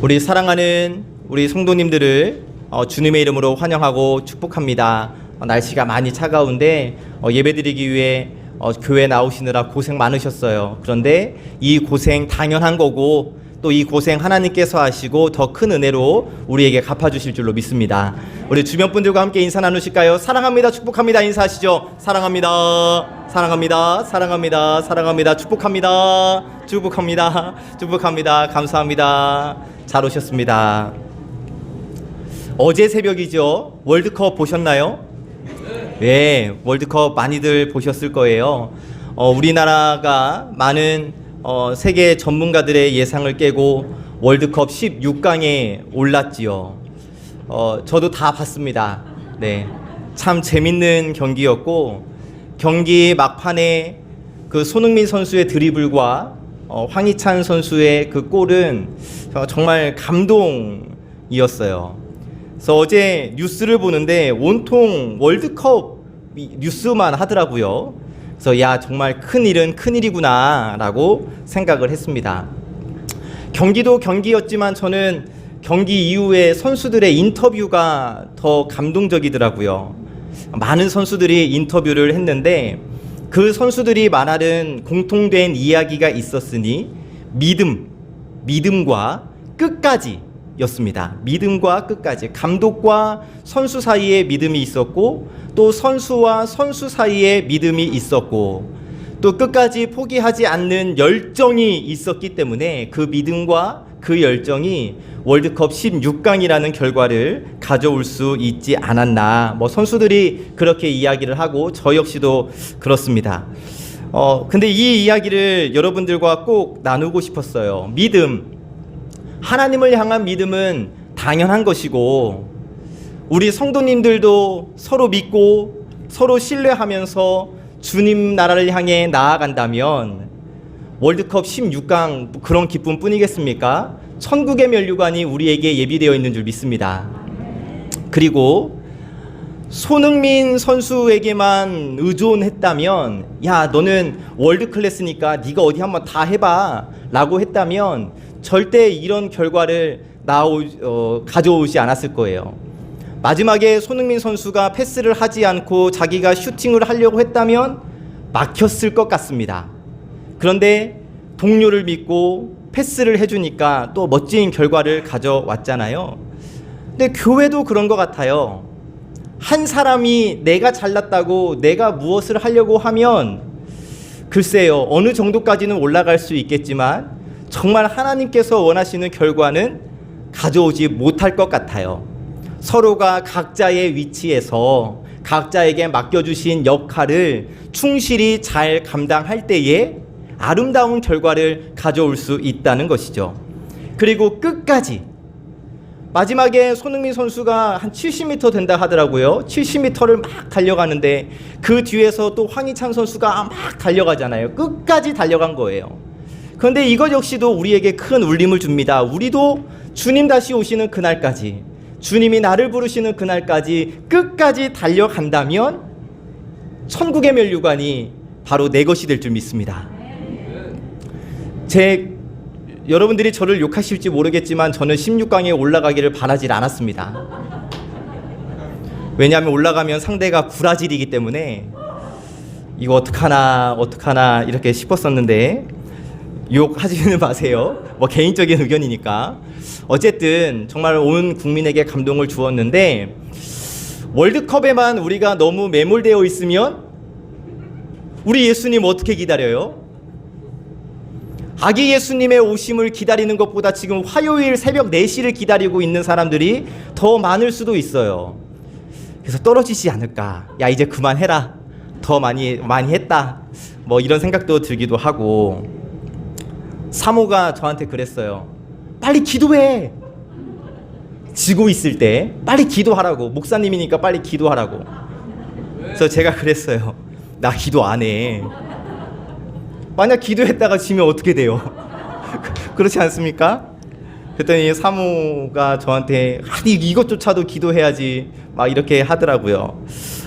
우리 사랑하는 우리 성도님들을 주님의 이름으로 환영하고 축복합니다. 날씨가 많이 차가운데 예배드리기 위해 교회 나오시느라 고생 많으셨어요. 그런데 이 고생 당연한 거고 또 이 고생 하나님께서 하시고 더 큰 은혜로 우리에게 갚아주실 줄로 믿습니다. 우리 주변 분들과 함께 인사 나누실까요? 사랑합니다, 축복합니다 인사하시죠. 사랑합니다, 사랑합니다, 사랑합니다, 사랑합니다, 축복합니다, 축복합니다, 축복합니다. 감사합니다. 잘 오셨습니다. 어제 새벽이죠. 월드컵 보셨나요? 네, 월드컵 많이들 보셨을 거예요. 우리나라가 많은 세계 전문가들의 예상을 깨고 월드컵 16강에 올랐지요. 저도 다 봤습니다. 네, 참 재밌는 경기였고 경기 막판에 그 손흥민 선수의 드리블과 황희찬 선수의 그 골은 정말 감동이었어요. 그래서 어제 뉴스를 보는데 온통 월드컵 뉴스만 하더라고요. 그래서 야, 정말 큰일은 큰일이구나 라고 생각을 했습니다. 경기도 경기였지만 저는 경기 이후에 선수들의 인터뷰가 더 감동적이더라고요. 많은 선수들이 인터뷰를 했는데 그 선수들이 말하는 공통된 이야기가 있었으니 믿음과 끝까지 였습니다. 믿음과 끝까지. 감독과 선수 사이에 믿음이 있었고 또 선수와 선수 사이에 믿음이 있었고 또 끝까지 포기하지 않는 열정이 있었기 때문에 그 믿음과 그 열정이 월드컵 16강이라는 결과를 가져올 수 있지 않았나. 선수들이 그렇게 이야기를 하고 저 역시도 그렇습니다. 근데 이 이야기를 여러분들과 꼭 나누고 싶었어요. 믿음. 하나님을 향한 믿음은 당연한 것이고 우리 성도님들도 서로 믿고 서로 신뢰하면서 주님 나라를 향해 나아간다면 월드컵 16강 그런 기쁨뿐이겠습니까? 천국의 면류관이 우리에게 예비되어 있는 줄 믿습니다. 그리고 손흥민 선수에게만 의존했다면 야, 너는 월드클래스니까 네가 어디 한번 다 해봐 라고 했다면 절대 이런 결과를 가져오지 않았을 거예요. 마지막에 손흥민 선수가 패스를 하지 않고 자기가 슈팅을 하려고 했다면 막혔을 것 같습니다. 그런데 동료를 믿고 패스를 해주니까 또 멋진 결과를 가져왔잖아요. 근데 교회도 그런 것 같아요. 한 사람이 내가 잘났다고 내가 무엇을 하려고 하면 글쎄요, 어느 정도까지는 올라갈 수 있겠지만 정말 하나님께서 원하시는 결과는 가져오지 못할 것 같아요. 서로가 각자의 위치에서 각자에게 맡겨주신 역할을 충실히 잘 감당할 때에 아름다운 결과를 가져올 수 있다는 것이죠. 그리고 끝까지 마지막에 손흥민 선수가 한 70m 된다 하더라고요. 70m를 막 달려가는데 그 뒤에서 또 황희찬 선수가 막 달려가잖아요. 끝까지 달려간 거예요. 그런데 이것 역시도 우리에게 큰 울림을 줍니다. 우리도 주님 다시 오시는 그날까지, 주님이 나를 부르시는 그날까지 끝까지 달려간다면 천국의 면류관이 바로 내 것이 될 줄 믿습니다. 여러분들이 저를 욕하실지 모르겠지만 저는 16강에 올라가기를 바라질 않았습니다. 왜냐하면 올라가면 상대가 브라질이기 때문에 이거 어떡하나 이렇게 싶었었는데 욕하지는 마세요. 개인적인 의견이니까. 어쨌든 정말 온 국민에게 감동을 주었는데 월드컵에만 우리가 너무 매몰되어 있으면 우리 예수님 어떻게 기다려요? 아기 예수님의 오심을 기다리는 것보다 지금 화요일 새벽 4시를 기다리고 있는 사람들이 더 많을 수도 있어요. 그래서 떨어지지 않을까. 야, 이제 그만해라. 더 많이 했다. 이런 생각도 들기도 하고. 사모가 저한테 그랬어요. 빨리 기도해. 지고 있을 때 빨리 기도하라고. 목사님이니까 빨리 기도하라고. 그래서 제가 그랬어요. 나 기도 안 해. 만약 기도했다가 지면 어떻게 돼요? 그렇지 않습니까? 그랬더니 사모가 저한테 이것조차도 기도해야지 막 이렇게 하더라고요.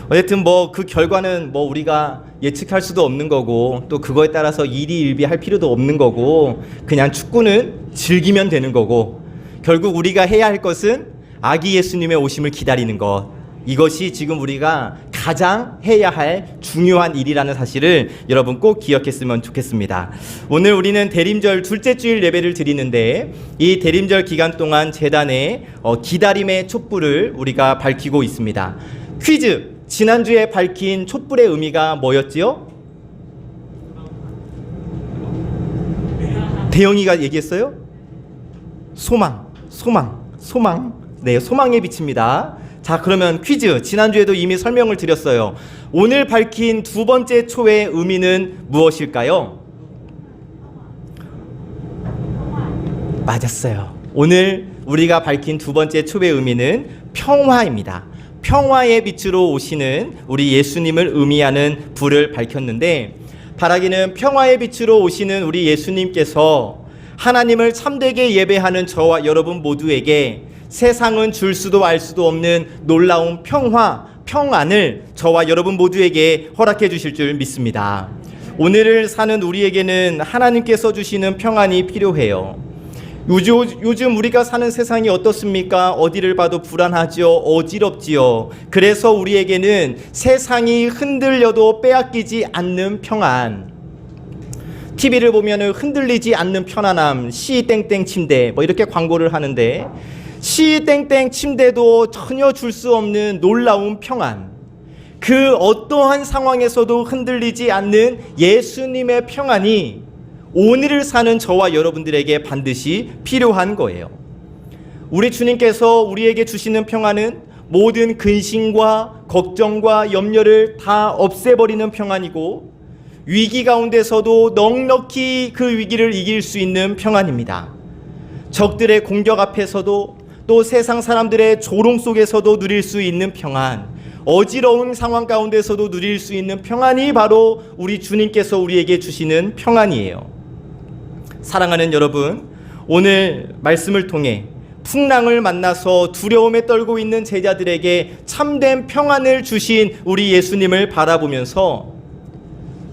어쨌든 그 결과는 우리가 예측할 수도 없는 거고 또 그거에 따라서 일희일비할 필요도 없는 거고 그냥 축구는 즐기면 되는 거고 결국 우리가 해야 할 것은 아기 예수님의 오심을 기다리는 것. 이것이 지금 우리가 가장 해야 할 중요한 일이라는 사실을 여러분 꼭 기억했으면 좋겠습니다. 오늘 우리는 대림절 둘째 주일 예배를 드리는데 이 대림절 기간 동안 제단에 기다림의 촛불을 우리가 밝히고 있습니다. 퀴즈! 지난주에 밝힌 촛불의 의미가 뭐였지요? 대영이가 얘기했어요? 소망. 네, 소망의 빛입니다. 자, 그러면 퀴즈. 지난주에도 이미 설명을 드렸어요. 오늘 밝힌 두 번째 초의 의미는 무엇일까요? 맞았어요. 오늘 우리가 밝힌 두 번째 초의 의미는 평화입니다. 평화의 빛으로 오시는 우리 예수님을 의미하는 불을 밝혔는데, 바라기는 평화의 빛으로 오시는 우리 예수님께서 하나님을 참되게 예배하는 저와 여러분 모두에게 세상은 줄 수도 알 수도 없는 놀라운 평안을 저와 여러분 모두에게 허락해 주실 줄 믿습니다. 오늘을 사는 우리에게는 하나님께서 주시는 평안이 필요해요. 요즘 우리가 사는 세상이 어떻습니까? 어디를 봐도 불안하지요, 어지럽지요. 그래서 우리에게는 세상이 흔들려도 빼앗기지 않는 평안, TV를 보면 흔들리지 않는 편안함, 시땡땡 침대 뭐 이렇게 광고를 하는데, 시땡땡 침대도 전혀 줄 수 없는 놀라운 평안, 그 어떠한 상황에서도 흔들리지 않는 예수님의 평안이 오늘을 사는 저와 여러분들에게 반드시 필요한 거예요. 우리 주님께서 우리에게 주시는 평안은 모든 근심과 걱정과 염려를 다 없애버리는 평안이고, 위기 가운데서도 넉넉히 그 위기를 이길 수 있는 평안입니다. 적들의 공격 앞에서도, 또 세상 사람들의 조롱 속에서도 누릴 수 있는 평안, 어지러운 상황 가운데서도 누릴 수 있는 평안이 바로 우리 주님께서 우리에게 주시는 평안이에요. 사랑하는 여러분, 오늘 말씀을 통해 풍랑을 만나서 두려움에 떨고 있는 제자들에게 참된 평안을 주신 우리 예수님을 바라보면서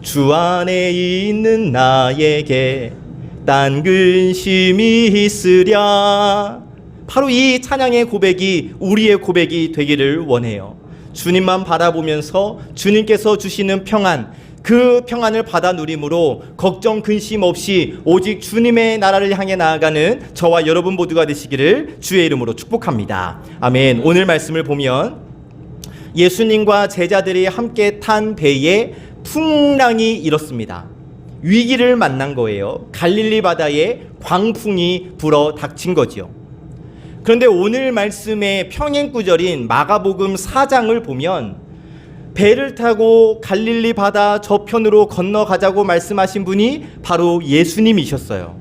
주 안에 있는 나에게 딴 근심이 있으랴, 바로 이 찬양의 고백이 우리의 고백이 되기를 원해요. 주님만 바라보면서 주님께서 주시는 평안, 그 평안을 받아 누림으로 걱정 근심 없이 오직 주님의 나라를 향해 나아가는 저와 여러분 모두가 되시기를 주의 이름으로 축복합니다. 아멘. 오늘 말씀을 보면 예수님과 제자들이 함께 탄 배에 풍랑이 일었습니다. 위기를 만난 거예요. 갈릴리 바다에 광풍이 불어 닥친 거지요. 그런데 오늘 말씀의 평행 구절인 마가복음 4장을 보면 배를 타고 갈릴리 바다 저편으로 건너가자고 말씀하신 분이 바로 예수님이셨어요.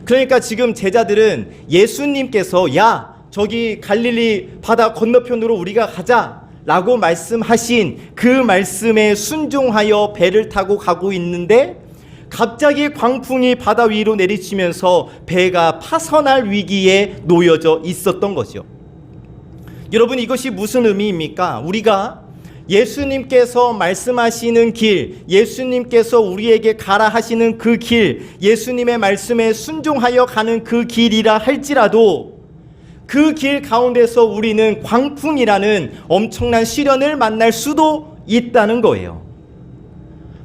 그러니까 지금 제자들은 예수님께서 야, 저기 갈릴리 바다 건너편으로 우리가 가자 라고 말씀하신 그 말씀에 순종하여 배를 타고 가고 있는데, 갑자기 광풍이 바다 위로 내리치면서 배가 파선할 위기에 놓여져 있었던 거죠. 여러분, 이것이 무슨 의미입니까? 우리가 예수님께서 말씀하시는 길, 예수님께서 우리에게 가라 하시는 그 길, 예수님의 말씀에 순종하여 가는 그 길이라 할지라도 그 길 가운데서 우리는 광풍이라는 엄청난 시련을 만날 수도 있다는 거예요.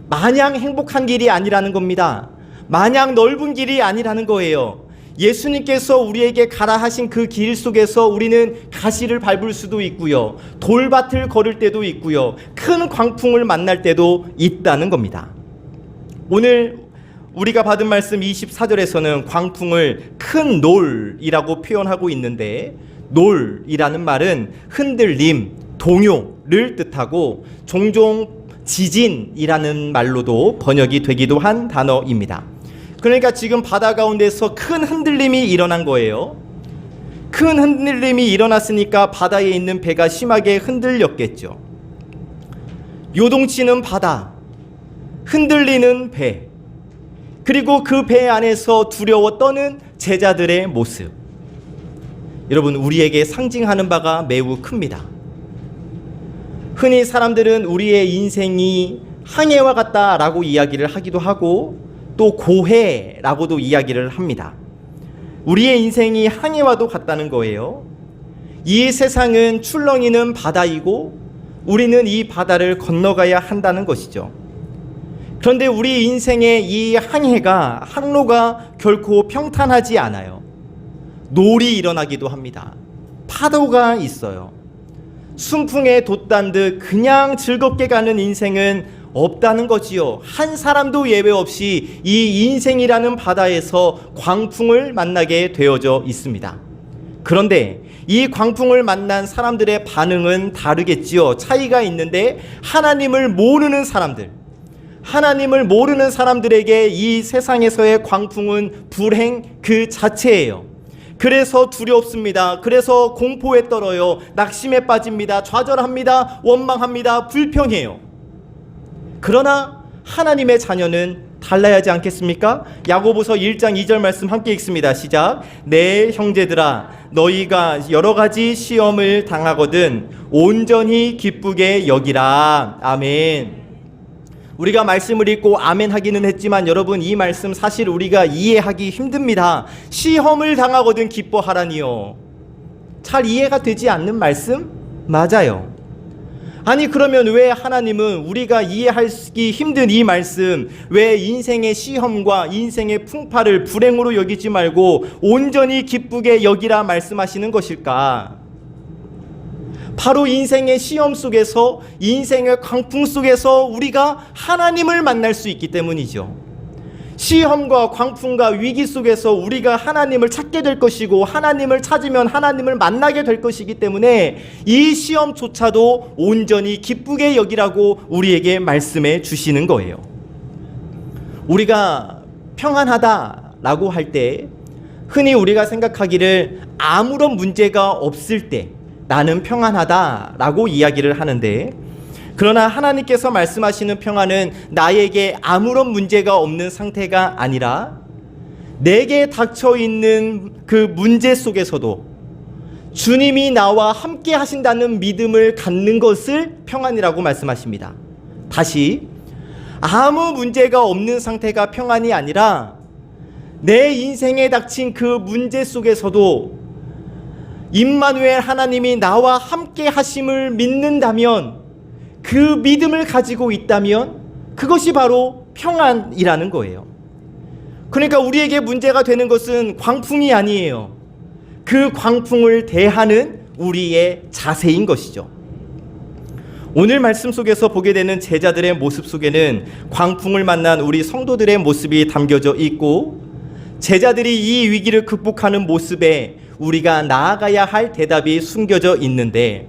마냥 행복한 길이 아니라는 겁니다. 마냥 넓은 길이 아니라는 거예요. 예수님께서 우리에게 가라 하신 그 길 속에서 우리는 가시를 밟을 수도 있고요, 돌밭을 걸을 때도 있고요, 큰 광풍을 만날 때도 있다는 겁니다. 오늘 우리가 받은 말씀 24절에서는 광풍을 큰 놀이라고 표현하고 있는데, 놀이라는 말은 흔들림, 동요를 뜻하고 종종 지진이라는 말로도 번역이 되기도 한 단어입니다. 그러니까 지금 바다 가운데서 큰 흔들림이 일어난 거예요. 큰 흔들림이 일어났으니까 바다에 있는 배가 심하게 흔들렸겠죠. 요동치는 바다, 흔들리는 배, 그리고 그 배 안에서 두려워 떠는 제자들의 모습. 여러분, 우리에게 상징하는 바가 매우 큽니다. 흔히 사람들은 우리의 인생이 항해와 같다라고 이야기를 하기도 하고, 또 고해라고도 이야기를 합니다. 우리의 인생이 항해와도 같다는 거예요. 이 세상은 출렁이는 바다이고 우리는 이 바다를 건너가야 한다는 것이죠. 그런데 우리 인생의 이 항로가 결코 평탄하지 않아요. 놀이 일어나기도 합니다. 파도가 있어요. 순풍에 돛단 듯 그냥 즐겁게 가는 인생은 없다는 거지요. 한 사람도 예외 없이 이 인생이라는 바다에서 광풍을 만나게 되어져 있습니다. 그런데 이 광풍을 만난 사람들의 반응은 다르겠지요. 차이가 있는데 하나님을 모르는 사람들에게 이 세상에서의 광풍은 불행 그 자체예요. 그래서 두렵습니다. 그래서 공포에 떨어요. 낙심에 빠집니다. 좌절합니다. 원망합니다. 불평해요. 그러나 하나님의 자녀는 달라야 하지 않겠습니까? 야고보서 1장 2절 말씀 함께 읽습니다. 시작. 내 형제들아 너희가 여러 가지 시험을 당하거든 온전히 기쁘게 여기라. 아멘. 우리가 말씀을 읽고 아멘 하기는 했지만 여러분, 이 말씀 사실 우리가 이해하기 힘듭니다. 시험을 당하거든 기뻐하라니요. 잘 이해가 되지 않는 말씀? 맞아요. 아니 그러면 왜 하나님은 우리가 이해하기 힘든 이 말씀, 왜 인생의 시험과 인생의 풍파를 불행으로 여기지 말고 온전히 기쁘게 여기라 말씀하시는 것일까? 바로 인생의 시험 속에서, 인생의 광풍 속에서 우리가 하나님을 만날 수 있기 때문이죠. 시험과 광풍과 위기 속에서 우리가 하나님을 찾게 될 것이고, 하나님을 찾으면 하나님을 만나게 될 것이기 때문에 이 시험조차도 온전히 기쁘게 여기라고 우리에게 말씀해 주시는 거예요. 우리가 평안하다라고 할 때 흔히 우리가 생각하기를 아무런 문제가 없을 때 나는 평안하다라고 이야기를 하는데, 그러나 하나님께서 말씀하시는 평안은 나에게 아무런 문제가 없는 상태가 아니라 내게 닥쳐있는 그 문제 속에서도 주님이 나와 함께 하신다는 믿음을 갖는 것을 평안이라고 말씀하십니다. 다시, 아무 문제가 없는 상태가 평안이 아니라 내 인생에 닥친 그 문제 속에서도 임마누엘 하나님이 나와 함께 하심을 믿는다면, 그 믿음을 가지고 있다면 그것이 바로 평안이라는 거예요. 그러니까 우리에게 문제가 되는 것은 광풍이 아니에요. 그 광풍을 대하는 우리의 자세인 것이죠. 오늘 말씀 속에서 보게 되는 제자들의 모습 속에는 광풍을 만난 우리 성도들의 모습이 담겨져 있고, 제자들이 이 위기를 극복하는 모습에 우리가 나아가야 할 대답이 숨겨져 있는데,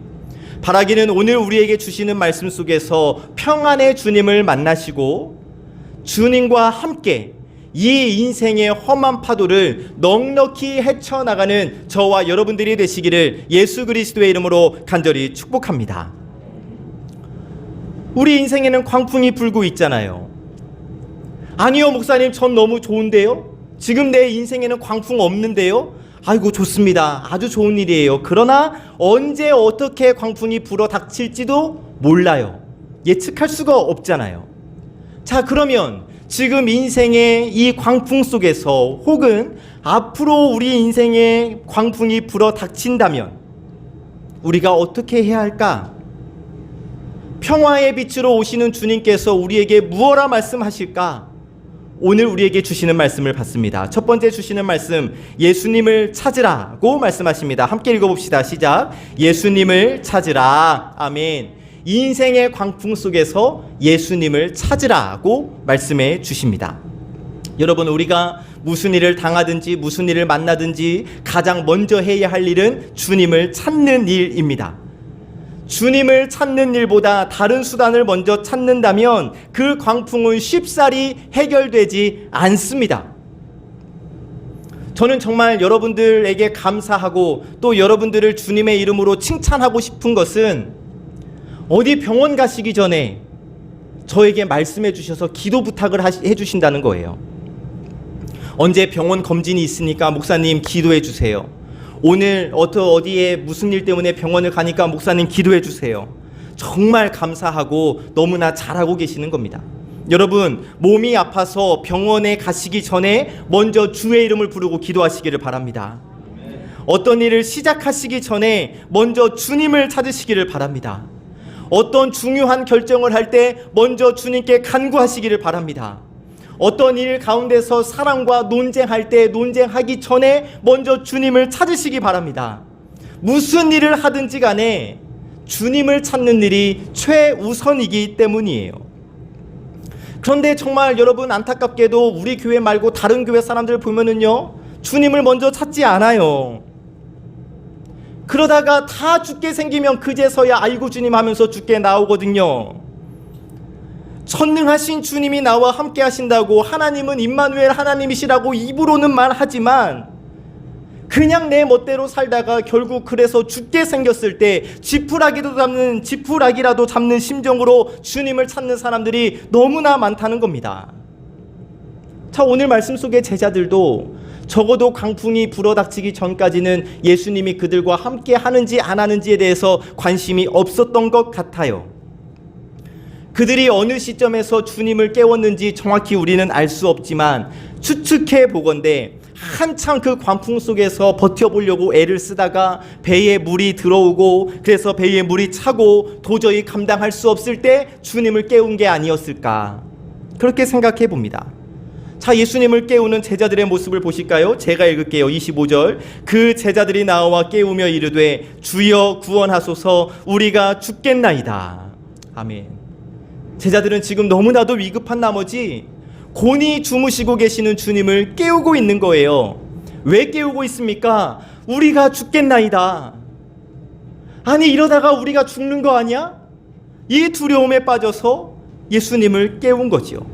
바라기는 오늘 우리에게 주시는 말씀 속에서 평안의 주님을 만나시고 주님과 함께 이 인생의 험한 파도를 넉넉히 헤쳐나가는 저와 여러분들이 되시기를 예수 그리스도의 이름으로 간절히 축복합니다. 우리 인생에는 광풍이 불고 있잖아요. 아니요 목사님, 전 너무 좋은데요? 지금 내 인생에는 광풍 없는데요? 아이고 좋습니다. 아주 좋은 일이에요. 그러나 언제 어떻게 광풍이 불어 닥칠지도 몰라요. 예측할 수가 없잖아요. 자, 그러면 지금 인생의 이 광풍 속에서, 혹은 앞으로 우리 인생에 광풍이 불어 닥친다면 우리가 어떻게 해야 할까? 평화의 빛으로 오시는 주님께서 우리에게 무엇라 말씀하실까? 오늘 우리에게 주시는 말씀을 받습니다. 첫 번째 주시는 말씀, 예수님을 찾으라고 말씀하십니다. 함께 읽어봅시다. 시작. 예수님을 찾으라. 아멘. 인생의 광풍 속에서 예수님을 찾으라고 말씀해 주십니다. 여러분, 우리가 무슨 일을 당하든지 무슨 일을 만나든지 가장 먼저 해야 할 일은 주님을 찾는 일입니다. 주님을 찾는 일보다 다른 수단을 먼저 찾는다면 그 광풍은 쉽사리 해결되지 않습니다. 저는 정말 여러분들에게 감사하고 또 여러분들을 주님의 이름으로 칭찬하고 싶은 것은, 어디 병원 가시기 전에 저에게 말씀해 주셔서 기도 부탁을 해주신다는 거예요. 언제 병원 검진이 있으니까 목사님 기도해 주세요. 오늘 어디에 무슨 일 때문에 병원을 가니까 목사님 기도해 주세요. 정말 감사하고 너무나 잘하고 계시는 겁니다. 여러분, 몸이 아파서 병원에 가시기 전에 먼저 주의 이름을 부르고 기도하시기를 바랍니다. 어떤 일을 시작하시기 전에 먼저 주님을 찾으시기를 바랍니다. 어떤 중요한 결정을 할 때 먼저 주님께 간구하시기를 바랍니다. 어떤 일 가운데서 사람과 논쟁할 때 논쟁하기 전에 먼저 주님을 찾으시기 바랍니다. 무슨 일을 하든지 간에 주님을 찾는 일이 최우선이기 때문이에요. 그런데 정말 여러분, 안타깝게도 우리 교회 말고 다른 교회 사람들 보면은요, 주님을 먼저 찾지 않아요. 그러다가 다 죽게 생기면 그제서야 아이고 주님 하면서 죽게 나오거든요. 전능하신 주님이 나와 함께 하신다고, 하나님은 임마누엘 하나님이시라고 입으로는 말하지만 그냥 내 멋대로 살다가 결국 그래서 죽게 생겼을 때 지푸라기라도 잡는 심정으로 주님을 찾는 사람들이 너무나 많다는 겁니다. 자, 오늘 말씀 속의 제자들도 적어도 광풍이 불어닥치기 전까지는 예수님이 그들과 함께 하는지 안 하는지에 대해서 관심이 없었던 것 같아요. 그들이 어느 시점에서 주님을 깨웠는지 정확히 우리는 알 수 없지만 추측해 보건대 한참 그 광풍 속에서 버텨보려고 애를 쓰다가 배에 물이 들어오고, 그래서 배에 물이 차고 도저히 감당할 수 없을 때 주님을 깨운 게 아니었을까, 그렇게 생각해 봅니다. 자, 예수님을 깨우는 제자들의 모습을 보실까요? 제가 읽을게요. 25절. 그 제자들이 나와 깨우며 이르되 주여 구원하소서, 우리가 죽겠나이다. 아멘. 제자들은 지금 너무나도 위급한 나머지 곤히 주무시고 계시는 주님을 깨우고 있는 거예요. 왜 깨우고 있습니까? 우리가 죽겠나이다. 아니, 이러다가 우리가 죽는 거 아니야? 이 두려움에 빠져서 예수님을 깨운 거지요.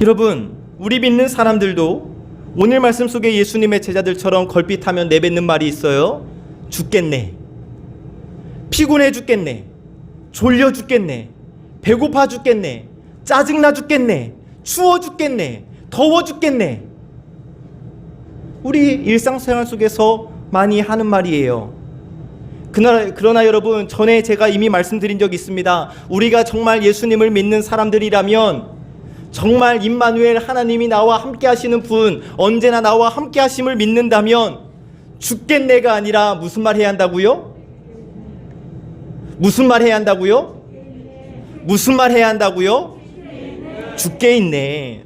여러분, 우리 믿는 사람들도 오늘 말씀 속에 예수님의 제자들처럼 걸핏하면 내뱉는 말이 있어요. 죽겠네, 피곤해 죽겠네, 졸려 죽겠네, 배고파 죽겠네, 짜증나 죽겠네, 추워 죽겠네, 더워 죽겠네. 우리 일상생활 속에서 많이 하는 말이에요. 그러나 여러분, 전에 제가 이미 말씀드린 적이 있습니다. 우리가 정말 예수님을 믿는 사람들이라면, 정말 임마누엘 하나님이 나와 함께 하시는 분, 언제나 나와 함께 하심을 믿는다면 죽겠네가 아니라 무슨 말 해야 한다고요? 무슨 말 해야 한다고요? 무슨 말 해야 한다고요? 죽게 있네.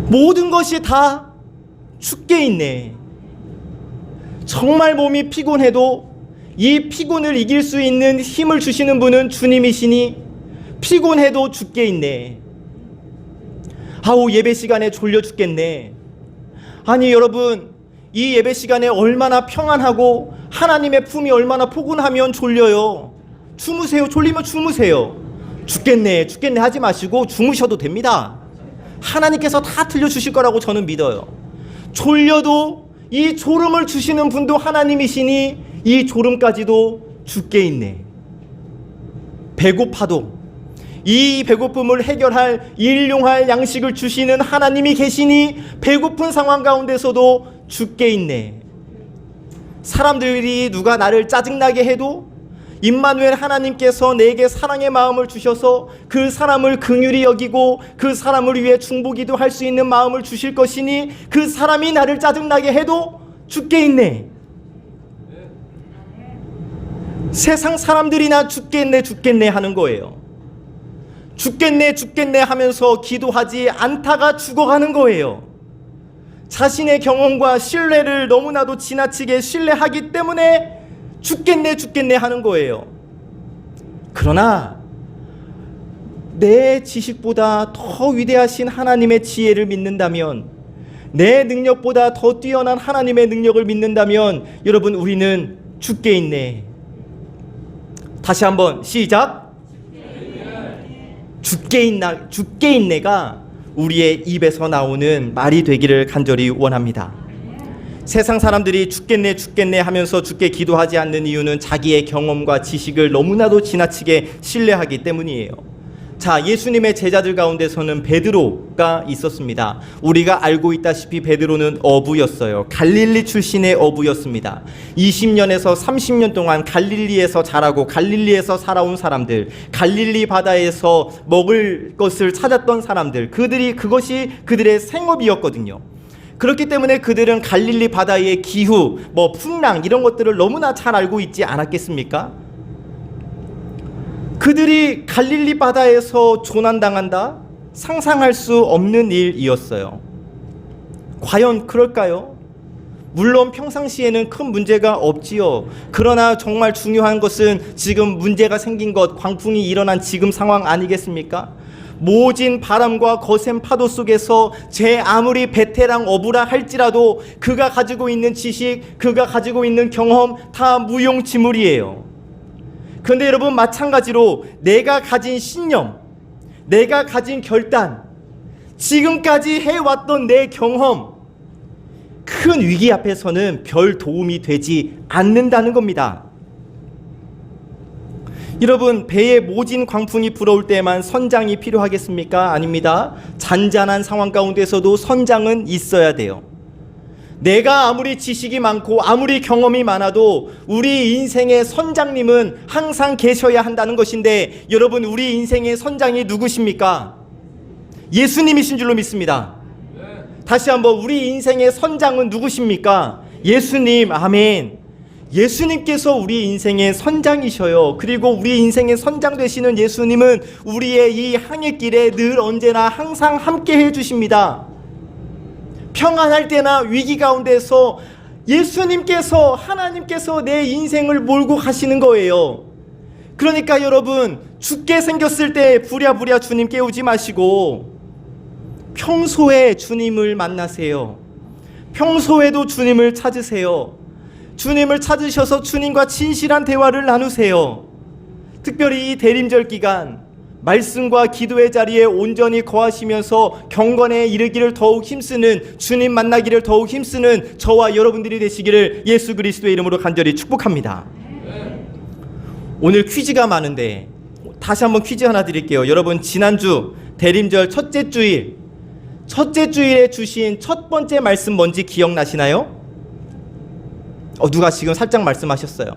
모든 것이 다 죽게 있네. 정말 몸이 피곤해도 이 피곤을 이길 수 있는 힘을 주시는 분은 주님이시니 피곤해도 죽게 있네. 아우, 예배 시간에 졸려 죽겠네. 아니 여러분, 이 예배 시간에 얼마나 평안하고 하나님의 품이 얼마나 포근하면 졸려요. 주무세요. 졸리면 주무세요. 죽겠네 하지 마시고 주무셔도 됩니다. 하나님께서 다 들려주실 거라고 저는 믿어요. 졸려도 이 졸음을 주시는 분도 하나님이시니 이 졸음까지도 죽게 있네. 배고파도 이 배고픔을 해결할 일용할 양식을 주시는 하나님이 계시니 배고픈 상황 가운데서도 죽게 있네. 사람들이 누가 나를 짜증나게 해도 임마누엘 하나님께서 내게 사랑의 마음을 주셔서 그 사람을 긍휼히 여기고 그 사람을 위해 중보기도 할 수 있는 마음을 주실 것이니 그 사람이 나를 짜증나게 해도 죽게 있네. 세상 사람들이나 죽겠네 하는 거예요. 죽겠네 하면서 기도하지 않다가 죽어가는 거예요. 자신의 경험과 신뢰를 너무나도 지나치게 신뢰하기 때문에 죽겠네 하는 거예요. 그러나 내 지식보다 더 위대하신 하나님의 지혜를 믿는다면, 내 능력보다 더 뛰어난 하나님의 능력을 믿는다면 여러분, 우리는 죽게 있네. 다시 한번 시작. 죽게 있네가 우리의 입에서 나오는 말이 되기를 간절히 원합니다. 세상 사람들이 죽겠네 하면서 죽게 기도하지 않는 이유는 자기의 경험과 지식을 너무나도 지나치게 신뢰하기 때문이에요. 자, 예수님의 제자들 가운데서는 베드로가 있었습니다. 우리가 알고 있다시피 베드로는 어부였어요. 갈릴리 출신의 어부였습니다. 20년에서 30년 동안 갈릴리에서 자라고 갈릴리에서 살아온 사람들, 갈릴리 바다에서 먹을 것을 찾았던 사람들, 그것이 그들의 생업이었거든요. 그렇기 때문에 그들은 갈릴리 바다의 기후, 풍랑 이런 것들을 너무나 잘 알고 있지 않았겠습니까? 그들이 갈릴리 바다에서 조난당한다? 상상할 수 없는 일이었어요. 과연 그럴까요? 물론 평상시에는 큰 문제가 없지요. 그러나 정말 중요한 것은 지금 문제가 생긴 것, 광풍이 일어난 지금 상황 아니겠습니까? 모진 바람과 거센 파도 속에서 제 아무리 베테랑 어부라 할지라도 그가 가지고 있는 지식, 그가 가지고 있는 경험 다 무용지물이에요. 그런데 여러분, 마찬가지로 내가 가진 신념, 내가 가진 결단, 지금까지 해왔던 내 경험, 큰 위기 앞에서는 별 도움이 되지 않는다는 겁니다. 여러분, 배에 모진 광풍이 불어올 때만 선장이 필요하겠습니까? 아닙니다. 잔잔한 상황 가운데서도 선장은 있어야 돼요. 내가 아무리 지식이 많고 아무리 경험이 많아도 우리 인생의 선장님은 항상 계셔야 한다는 것인데, 여러분, 우리 인생의 선장이 누구십니까? 예수님이신 줄로 믿습니다. 다시 한번, 우리 인생의 선장은 누구십니까? 예수님. 아멘. 예수님께서 우리 인생의 선장이셔요. 그리고 우리 인생의 선장 되시는 예수님은 우리의 이 항해길에 늘 언제나 항상 함께 해주십니다. 평안할 때나 위기 가운데서 예수님께서, 하나님께서 내 인생을 몰고 가시는 거예요. 그러니까 여러분, 죽게 생겼을 때 부랴부랴 주님 깨우지 마시고 평소에 주님을 만나세요. 평소에도 주님을 찾으세요. 주님을 찾으셔서 주님과 진실한 대화를 나누세요. 특별히 이 대림절 기간 말씀과 기도의 자리에 온전히 거하시면서 경건에 이르기를 더욱 힘쓰는, 주님 만나기를 더욱 힘쓰는 저와 여러분들이 되시기를 예수 그리스도의 이름으로 간절히 축복합니다. 오늘 퀴즈가 많은데 다시 한번 퀴즈 하나 드릴게요. 여러분, 지난주 대림절 첫째 주일에 주신 첫 번째 말씀 뭔지 기억나시나요? 누가 지금 살짝 말씀하셨어요.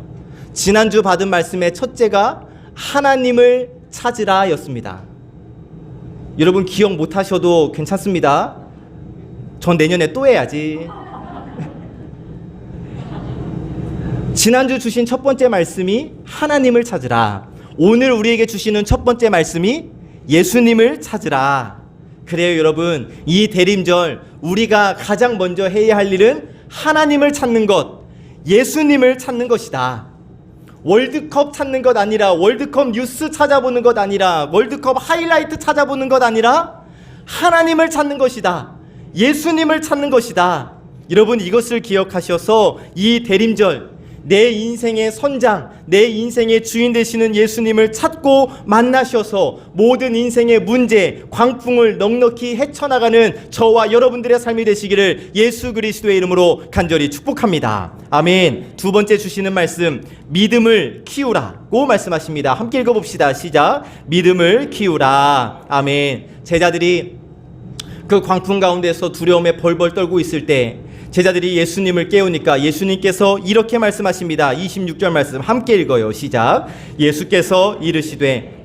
지난주 받은 말씀의 첫째가 하나님을 찾으라 였습니다. 여러분, 기억 못하셔도 괜찮습니다. 전 내년에 또 해야지. 지난주 주신 첫 번째 말씀이 하나님을 찾으라. 오늘 우리에게 주시는 첫 번째 말씀이 예수님을 찾으라. 그래요, 여러분, 이 대림절 우리가 가장 먼저 해야 할 일은 하나님을 찾는 것, 예수님을 찾는 것이다. 월드컵 찾는 것 아니라, 월드컵 뉴스 찾아보는 것 아니라, 월드컵 하이라이트 찾아보는 것 아니라 하나님을 찾는 것이다. 예수님을 찾는 것이다. 여러분, 이것을 기억하셔서 이 대림절 내 인생의 선장, 내 인생의 주인 되시는 예수님을 찾고 만나셔서 모든 인생의 문제, 광풍을 넉넉히 헤쳐나가는 저와 여러분들의 삶이 되시기를 예수 그리스도의 이름으로 간절히 축복합니다. 아멘. 두 번째 주시는 말씀, 믿음을 키우라고 말씀하십니다. 함께 읽어봅시다. 시작. 믿음을 키우라. 아멘. 제자들이 그 광풍 가운데서 두려움에 벌벌 떨고 있을 때 제자들이 예수님을 깨우니까 예수님께서 이렇게 말씀하십니다. 26절 말씀 함께 읽어요. 시작. 예수께서 이르시되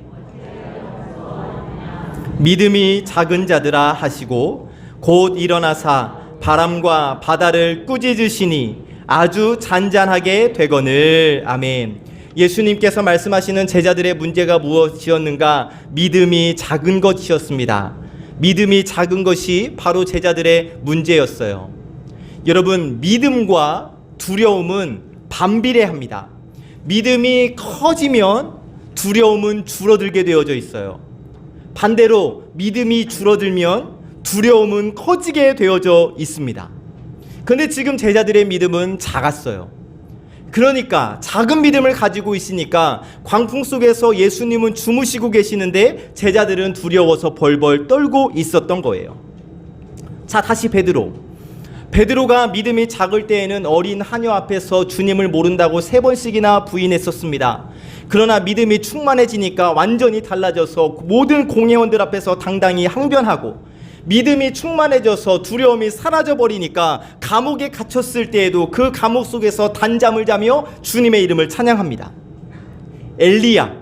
믿음이 작은 자들아 하시고 곧 일어나사 바람과 바다를 꾸짖으시니 아주 잔잔하게 되거늘. 아멘. 예수님께서 말씀하시는 제자들의 문제가 무엇이었는가? 믿음이 작은 것이었습니다. 믿음이 작은 것이 바로 제자들의 문제였어요. 여러분, 믿음과 두려움은 반비례합니다. 믿음이 커지면 두려움은 줄어들게 되어져 있어요. 반대로 믿음이 줄어들면 두려움은 커지게 되어져 있습니다. 그런데 지금 제자들의 믿음은 작았어요. 그러니까 작은 믿음을 가지고 있으니까 광풍 속에서 예수님은 주무시고 계시는데 제자들은 두려워서 벌벌 떨고 있었던 거예요. 자, 다시 베드로가 믿음이 작을 때에는 어린 하녀 앞에서 주님을 모른다고 3번씩이나 부인했었습니다. 그러나 믿음이 충만해지니까 완전히 달라져서 모든 공회원들 앞에서 당당히 항변하고, 믿음이 충만해져서 두려움이 사라져버리니까 감옥에 갇혔을 때에도 그 감옥 속에서 단잠을 자며 주님의 이름을 찬양합니다. 엘리야,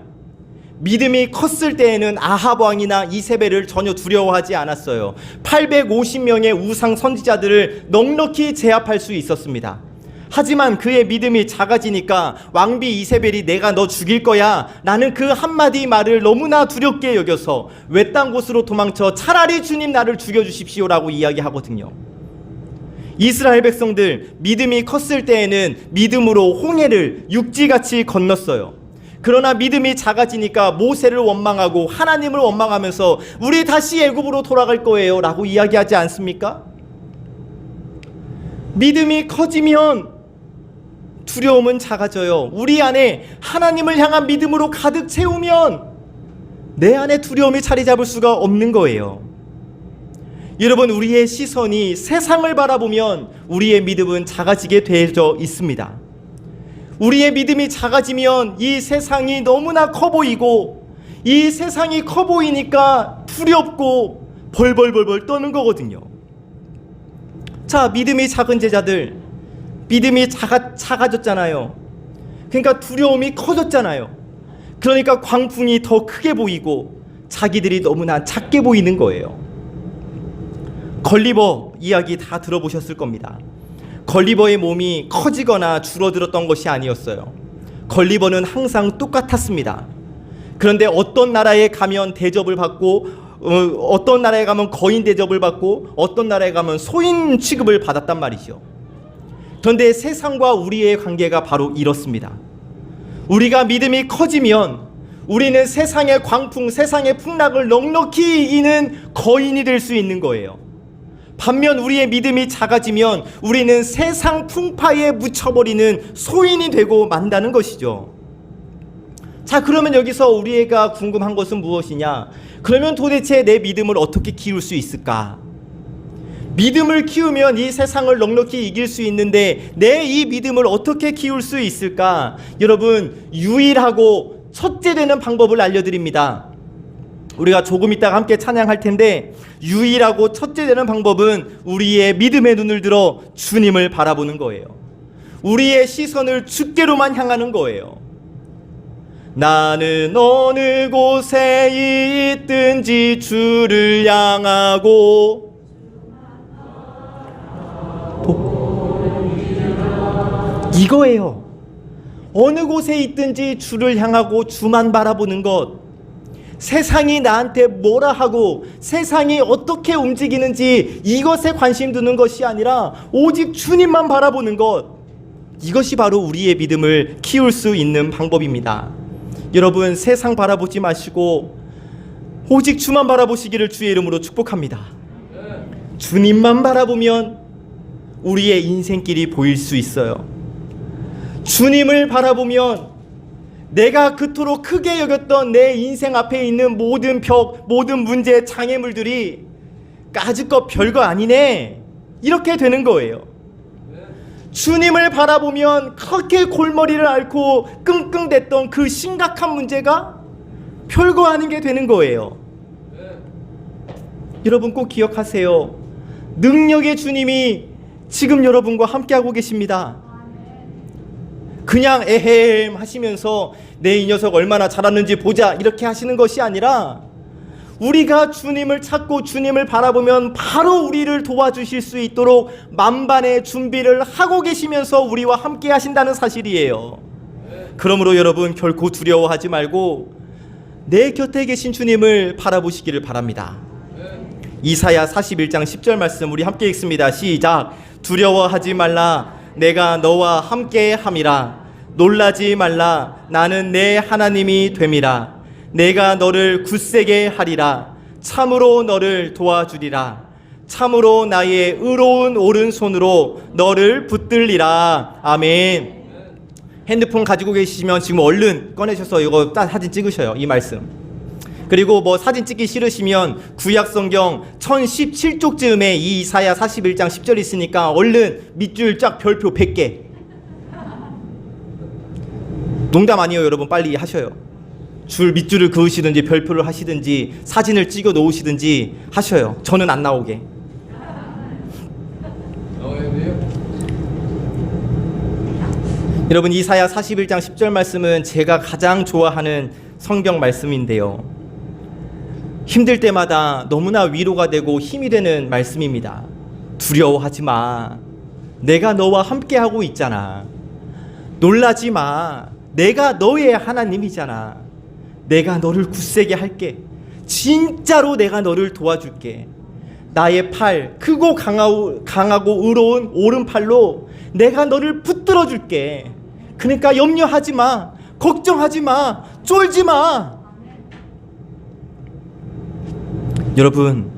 믿음이 컸을 때에는 아합 왕이나 이세벨을 전혀 두려워하지 않았어요. 850명의 우상 선지자들을 넉넉히 제압할 수 있었습니다. 하지만 그의 믿음이 작아지니까 왕비 이세벨이 내가 너 죽일 거야 라는 그 한마디 말을 너무나 두렵게 여겨서 외딴 곳으로 도망쳐 차라리 주님 나를 죽여주십시오 라고 이야기하거든요. 이스라엘 백성들 믿음이 컸을 때에는 믿음으로 홍해를 육지같이 건넜어요. 그러나 믿음이 작아지니까 모세를 원망하고 하나님을 원망하면서 우리 다시 애굽으로 돌아갈 거예요 라고 이야기하지 않습니까? 믿음이 커지면 두려움은 작아져요. 우리 안에 하나님을 향한 믿음으로 가득 채우면 내 안에 두려움이 자리 잡을 수가 없는 거예요. 여러분, 우리의 시선이 세상을 바라보면 우리의 믿음은 작아지게 되어 있습니다. 우리의 믿음이 작아지면 이 세상이 너무나 커 보이고, 이 세상이 커 보이니까 두렵고 벌벌벌벌 떠는 거거든요. 자, 믿음이 작은 제자들, 믿음이 작아졌잖아요. 그러니까 두려움이 커졌잖아요. 그러니까 광풍이 더 크게 보이고 자기들이 너무나 작게 보이는 거예요. 걸리버 이야기 다 들어보셨을 겁니다. 걸리버의 몸이 커지거나 줄어들었던 것이 아니었어요. 걸리버는 항상 똑같았습니다. 그런데 어떤 나라에 가면 대접을 받고, 어떤 나라에 가면 거인 대접을 받고, 어떤 나라에 가면 소인 취급을 받았단 말이죠. 그런데 세상과 우리의 관계가 바로 이렇습니다. 우리가 믿음이 커지면 우리는 세상의 광풍, 세상의 풍락을 넉넉히 이기는 거인이 될 수 있는 거예요. 반면 우리의 믿음이 작아지면 우리는 세상 풍파에 묻혀버리는 소인이 되고 만다는 것이죠. 자, 그러면 여기서 우리가 궁금한 것은 무엇이냐? 그러면 도대체 내 믿음을 어떻게 키울 수 있을까? 믿음을 키우면 이 세상을 넉넉히 이길 수 있는데 내 이 믿음을 어떻게 키울 수 있을까? 여러분, 유일하고 첫째 되는 방법을 알려드립니다. 우리가 조금 있다가 함께 찬양할 텐데, 유일하고 첫째 되는 방법은 우리의 믿음의 눈을 들어 주님을 바라보는 거예요. 우리의 시선을 주께로만 향하는 거예요. 나는 어느 곳에 있든지 주를 향하고 이거예요. 어느 곳에 있든지 주를 향하고 주만 바라보는 것. 세상이 나한테 뭐라 하고 세상이 어떻게 움직이는지 이것에 관심 두는 것이 아니라 오직 주님만 바라보는 것. 이것이 바로 우리의 믿음을 키울 수 있는 방법입니다. 여러분, 세상 바라보지 마시고 오직 주만 바라보시기를 주의 이름으로 축복합니다. 주님만 바라보면 우리의 인생길이 보일 수 있어요. 주님을 바라보면 내가 그토록 크게 여겼던 내 인생 앞에 있는 모든 벽, 모든 문제, 장애물들이 까짓것 별거 아니네, 이렇게 되는 거예요. 주님을 바라보면 그렇게 골머리를 앓고 끙끙댔던 그 심각한 문제가 별거 아닌 게 되는 거예요. 여러분, 꼭 기억하세요. 능력의 주님이 지금 여러분과 함께하고 계십니다. 그냥 에헴 하시면서 내 이 녀석 얼마나 잘하는지 보자 이렇게 하시는 것이 아니라, 우리가 주님을 찾고 주님을 바라보면 바로 우리를 도와주실 수 있도록 만반의 준비를 하고 계시면서 우리와 함께 하신다는 사실이에요. 그러므로 여러분, 결코 두려워하지 말고 내 곁에 계신 주님을 바라보시기를 바랍니다. 이사야 41장 10절 말씀 우리 함께 읽습니다. 시작. 두려워하지 말라, 내가 너와 함께 함이라. 놀라지 말라, 나는 내 하나님이 됨이라. 내가 너를 굳세게 하리라. 참으로 너를 도와주리라. 참으로 나의 의로운 오른손으로 너를 붙들리라. 아멘. 핸드폰 가지고 계시면 지금 얼른 꺼내셔서 이거 사진 찍으셔요. 이 말씀. 그리고 뭐 사진 찍기 싫으시면 구약성경 1017쪽쯤에 이 이사야 41장 10절 있으니까 얼른 밑줄 쫙 별표 100개 농담 아니에요, 여러분. 빨리 하셔요. 밑줄을 그으시든지 별표를 하시든지 사진을 찍어 놓으시든지 하셔요. 저는 안 나오게. 여러분, 이사야 41장 10절 말씀은 제가 가장 좋아하는 성경 말씀인데요, 힘들 때마다 너무나 위로가 되고 힘이 되는 말씀입니다. 두려워하지 마. 내가 너와 함께하고 있잖아. 놀라지 마. 내가 너의 하나님이잖아. 내가 너를 굳세게 할게. 진짜로 내가 너를 도와줄게. 나의 팔, 크고 강하고 의로운 오른팔로 내가 너를 붙들어 줄게. 그러니까 염려하지 마. 걱정하지 마. 쫄지 마. 여러분,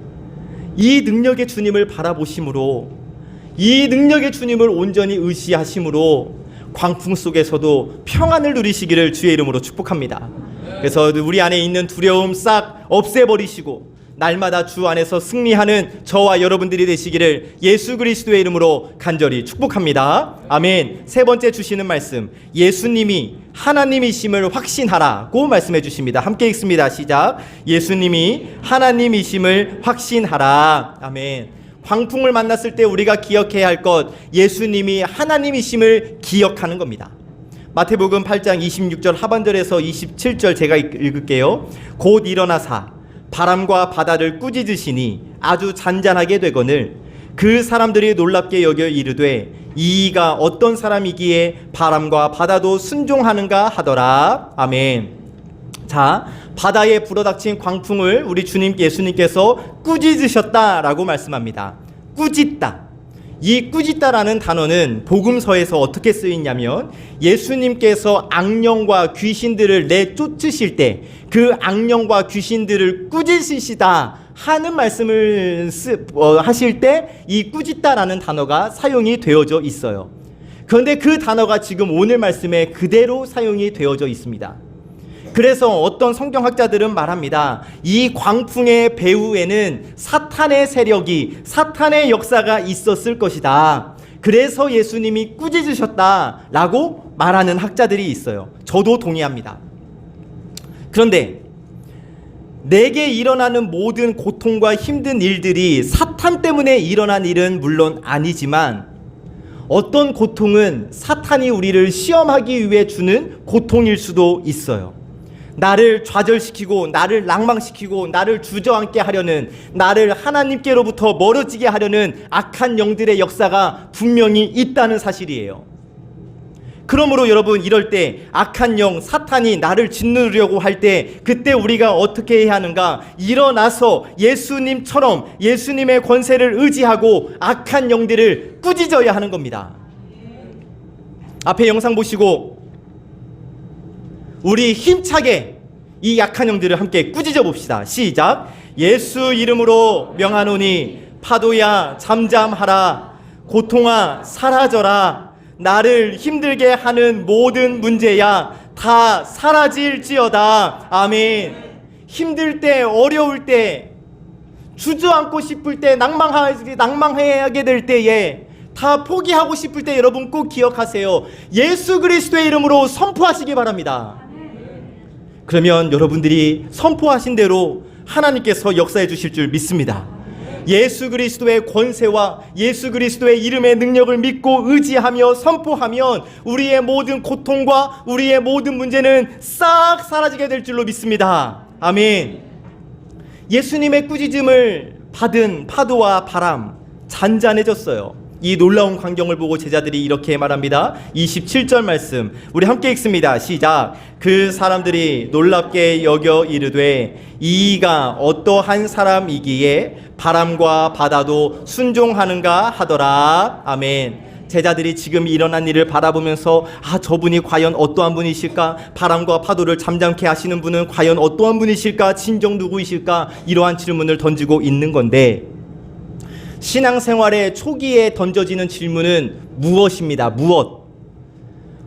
이 능력의 주님을 바라보심으로, 이 능력의 주님을 온전히 의지하심으로 광풍 속에서도 평안을 누리시기를 주의 이름으로 축복합니다. 그래서 우리 안에 있는 두려움 싹 없애버리시고 날마다 주 안에서 승리하는 저와 여러분들이 되시기를 예수 그리스도의 이름으로 간절히 축복합니다. 아멘. 세 번째 주시는 말씀, 예수님이 하나님이심을 확신하라고 말씀해 주십니다. 함께 읽습니다. 시작. 예수님이 하나님이심을 확신하라. 아멘. 광풍을 만났을 때 우리가 기억해야 할 것, 예수님이 하나님이심을 기억하는 겁니다. 마태복음 8장 26절 하반절에서 27절 제가 읽을게요. 곧 일어나사 바람과 바다를 꾸짖으시니 아주 잔잔하게 되거늘 그 사람들이 놀랍게 여겨 이르되 이가 어떤 사람이기에 바람과 바다도 순종하는가 하더라. 아멘. 자, 바다에 불어닥친 광풍을 우리 주님 예수님께서 꾸짖으셨다라고 말씀합니다. 꾸짖다. 이 꾸짖다라는 단어는 복음서에서 어떻게 쓰이냐면, 예수님께서 악령과 귀신들을 내쫓으실 때 그 악령과 귀신들을 꾸짖으시다 하는 말씀을 하실 때 이 꾸짖다라는 단어가 사용이 되어져 있어요. 그런데 그 단어가 지금 오늘 말씀에 그대로 사용이 되어져 있습니다. 그래서 어떤 성경학자들은 말합니다. 이 광풍의 배후에는 사탄의 세력이, 사탄의 역사가 있었을 것이다. 그래서 예수님이 꾸짖으셨다라고 말하는 학자들이 있어요. 저도 동의합니다. 그런데 내게 일어나는 모든 고통과 힘든 일들이 사탄 때문에 일어난 일은 물론 아니지만, 어떤 고통은 사탄이 우리를 시험하기 위해 주는 고통일 수도 있어요. 나를 좌절시키고 나를 낭망시키고 나를 주저앉게 하려는, 나를 하나님께로부터 멀어지게 하려는 악한 영들의 역사가 분명히 있다는 사실이에요. 그러므로 여러분, 이럴 때 악한 영 사탄이 나를 짓누르려고 할 때 그때 우리가 어떻게 해야 하는가? 일어나서 예수님처럼 예수님의 권세를 의지하고 악한 영들을 꾸짖어야 하는 겁니다. 앞에 영상 보시고 우리 힘차게 이 약한 영들을 함께 꾸짖어 봅시다. 시작. 예수 이름으로 명하노니 파도야 잠잠하라. 고통아 사라져라. 나를 힘들게 하는 모든 문제야 다 사라질지어다. 아멘. 힘들 때, 어려울 때, 주저앉고 싶을 때, 낭망하게 될 때에, 다 포기하고 싶을 때 여러분 꼭 기억하세요. 예수 그리스도의 이름으로 선포하시기 바랍니다. 그러면 여러분들이 선포하신 대로 하나님께서 역사해 주실 줄 믿습니다. 예수 그리스도의 권세와 예수 그리스도의 이름의 능력을 믿고 의지하며 선포하면 우리의 모든 고통과 우리의 모든 문제는 싹 사라지게 될 줄로 믿습니다. 아멘. 예수님의 꾸짖음을 받은 파도와 바람 잔잔해졌어요. 이 놀라운 광경을 보고 제자들이 이렇게 말합니다. 27절 말씀 우리 함께 읽습니다. 시작. 그 사람들이 놀랍게 여겨 이르되 이가 어떠한 사람이기에 바람과 바다도 순종하는가 하더라. 아멘. 제자들이 지금 일어난 일을 바라보면서 저분이 과연 어떠한 분이실까? 바람과 파도를 잠잠케 하시는 분은 과연 어떠한 분이실까? 진정 누구이실까? 이러한 질문을 던지고 있는 건데, 신앙생활의 초기에 던져지는 질문은 무엇입니다. 무엇?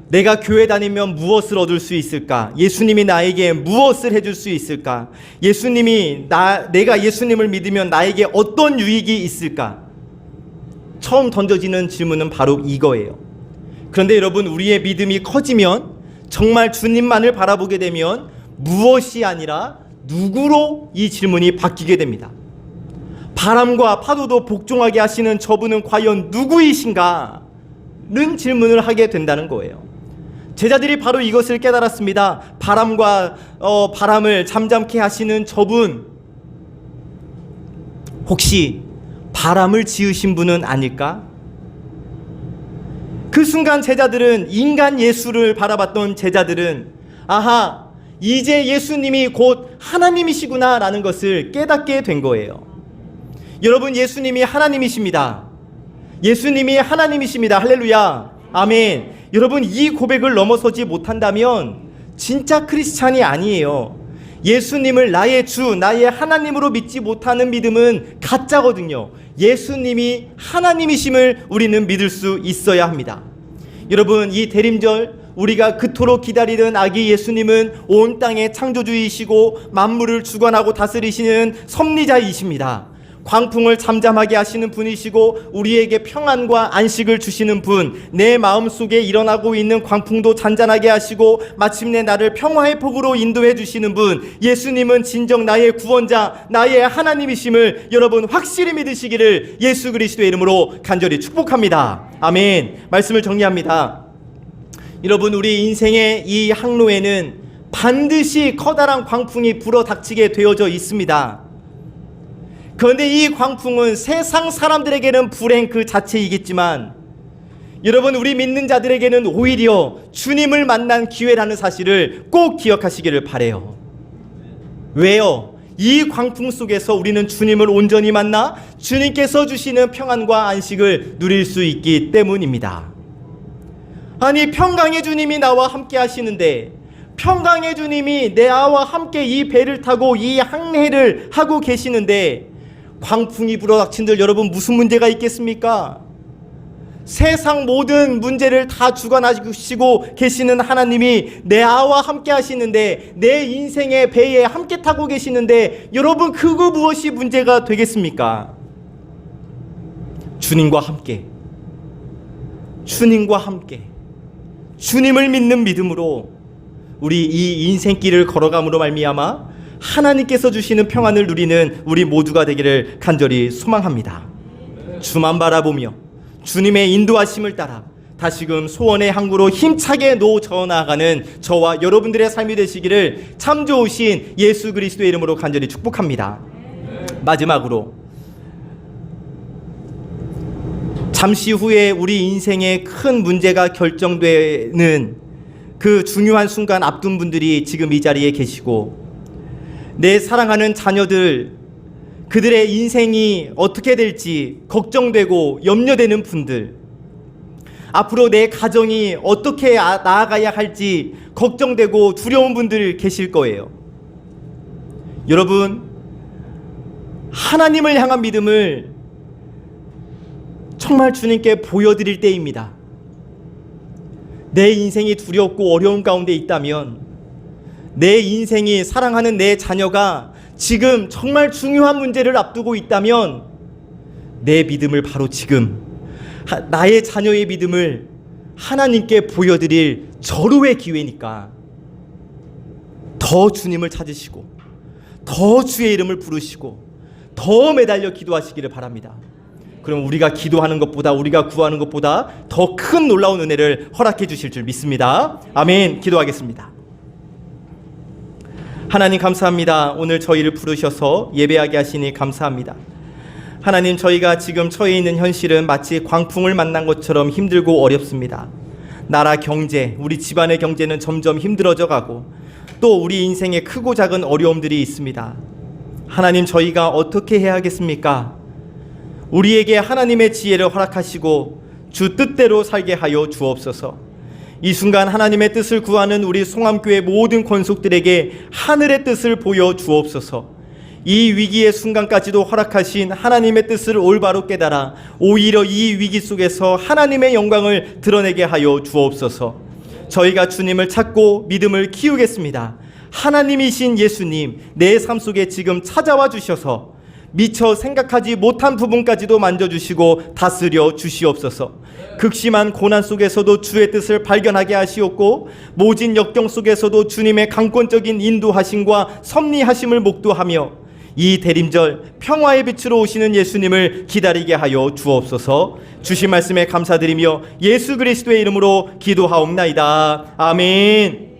내가 교회 다니면 무엇을 얻을 수 있을까? 예수님이 나에게 무엇을 해줄 수 있을까? 내가 예수님을 믿으면 나에게 어떤 유익이 있을까? 처음 던져지는 질문은 바로 이거예요. 그런데 여러분, 우리의 믿음이 커지면 정말 주님만을 바라보게 되면 무엇이 아니라 누구로 이 질문이 바뀌게 됩니다. 바람과 파도도 복종하게 하시는 저분은 과연 누구이신가? 는 질문을 하게 된다는 거예요. 제자들이 바로 이것을 깨달았습니다. 바람과 바람을 잠잠케 하시는 저분, 혹시 바람을 지으신 분은 아닐까? 그 순간 제자들은, 인간 예수를 바라봤던 제자들은, 아하, 이제 예수님이 곧 하나님이시구나 라는 것을 깨닫게 된 거예요. 여러분, 예수님이 하나님이십니다. 예수님이 하나님이십니다. 할렐루야. 아멘. 여러분, 이 고백을 넘어서지 못한다면 진짜 크리스찬이 아니에요. 예수님을 나의 주, 나의 하나님으로 믿지 못하는 믿음은 가짜거든요. 예수님이 하나님이심을 우리는 믿을 수 있어야 합니다. 여러분, 이 대림절 우리가 그토록 기다리던 아기 예수님은 온 땅의 창조주이시고 만물을 주관하고 다스리시는 섭리자이십니다. 광풍을 잠잠하게 하시는 분이시고 우리에게 평안과 안식을 주시는 분, 내 마음속에 일어나고 있는 광풍도 잔잔하게 하시고 마침내 나를 평화의 폭으로 인도해 주시는 분, 예수님은 진정 나의 구원자, 나의 하나님이심을 여러분 확실히 믿으시기를 예수 그리스도의 이름으로 간절히 축복합니다. 아멘. 말씀을 정리합니다. 여러분, 우리 인생의 이 항로에는 반드시 커다란 광풍이 불어닥치게 되어져 있습니다. 그런데 이 광풍은 세상 사람들에게는 불행 그 자체이겠지만, 여러분, 우리 믿는 자들에게는 오히려 주님을 만난 기회라는 사실을 꼭 기억하시기를 바라요. 왜요? 이 광풍 속에서 우리는 주님을 온전히 만나 주님께서 주시는 평안과 안식을 누릴 수 있기 때문입니다. 아니, 평강의 주님이 나와 함께 하시는데, 평강의 주님이 나와 함께 이 배를 타고 이 항해를 하고 계시는데 광풍이 불어닥친들 여러분 무슨 문제가 있겠습니까? 세상 모든 문제를 다 주관하시고 계시는 하나님이 나와 함께 하시는데, 내 인생의 배에 함께 타고 계시는데 여러분 그거 무엇이 문제가 되겠습니까? 주님과 함께, 주님과 함께 주님을 믿는 믿음으로 우리 이 인생길을 걸어감으로 말미암아 하나님께서 주시는 평안을 누리는 우리 모두가 되기를 간절히 소망합니다. 주만 바라보며 주님의 인도하심을 따라 다시금 소원의 항구로 힘차게 저어 나아가는 저와 여러분들의 삶이 되시기를 참 좋으신 예수 그리스도의 이름으로 간절히 축복합니다. 마지막으로, 잠시 후에 우리 인생의 큰 문제가 결정되는 그 중요한 순간 앞둔 분들이 지금 이 자리에 계시고, 내 사랑하는 자녀들, 그들의 인생이 어떻게 될지 걱정되고 염려되는 분들, 앞으로 내 가정이 어떻게 나아가야 할지 걱정되고 두려운 분들 계실 거예요. 여러분, 하나님을 향한 믿음을 정말 주님께 보여드릴 때입니다. 내 인생이 두렵고 어려운 가운데 있다면, 내 인생이, 사랑하는 내 자녀가 지금 정말 중요한 문제를 앞두고 있다면, 내 믿음을 바로 지금, 나의 자녀의 믿음을 하나님께 보여드릴 절호의 기회니까 더 주님을 찾으시고 더 주의 이름을 부르시고 더 매달려 기도하시기를 바랍니다. 그럼 우리가 기도하는 것보다, 우리가 구하는 것보다 더 큰 놀라운 은혜를 허락해 주실 줄 믿습니다. 아멘. 기도하겠습니다. 하나님 감사합니다. 오늘 저희를 부르셔서 예배하게 하시니 감사합니다. 하나님, 저희가 지금 처해 있는 현실은 마치 광풍을 만난 것처럼 힘들고 어렵습니다. 나라 경제, 우리 집안의 경제는 점점 힘들어져 가고 또 우리 인생에 크고 작은 어려움들이 있습니다. 하나님, 저희가 어떻게 해야 하겠습니까? 우리에게 하나님의 지혜를 허락하시고 주 뜻대로 살게 하여 주옵소서. 이 순간 하나님의 뜻을 구하는 우리 송암교회 모든 권속들에게 하늘의 뜻을 보여 주옵소서. 이 위기의 순간까지도 허락하신 하나님의 뜻을 올바로 깨달아 오히려 이 위기 속에서 하나님의 영광을 드러내게 하여 주옵소서. 저희가 주님을 찾고 믿음을 키우겠습니다. 하나님이신 예수님, 내 삶 속에 지금 찾아와 주셔서 미처 생각하지 못한 부분까지도 만져주시고 다스려 주시옵소서. 극심한 고난 속에서도 주의 뜻을 발견하게 하시옵고 모진 역경 속에서도 주님의 강권적인 인도하심과 섭리하심을 목도하며 이 대림절 평화의 빛으로 오시는 예수님을 기다리게 하여 주옵소서. 주신 말씀에 감사드리며 예수 그리스도의 이름으로 기도하옵나이다. 아멘.